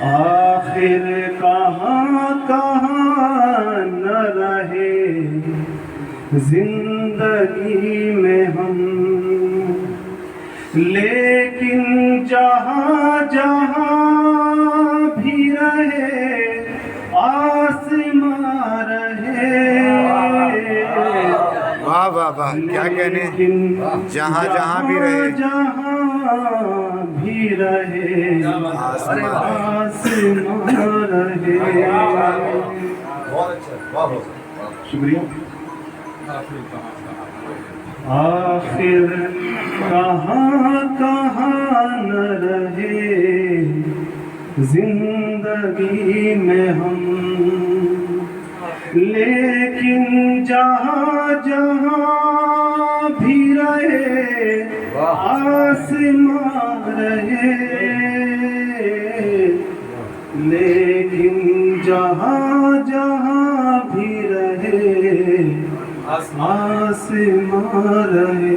آخر کہاں کہاں نہ رہے زندگی میں ہم، لیکن جہاں جہاں بھی رہے آسماں رہے۔ واہ واہ واہ، کیا کہنے، جہاں جہاں بھی رہے، جہاں بھی رہے آسماں رہے۔ بہت اچھا، شکریہ۔ آخر کہاں کہاں نہ رہے زندگی میں ہم، لیکن جہاں جہاں بھی رہے آسماں رہے، لیکن جہاں جہاں بھی رہے آسماں رہے۔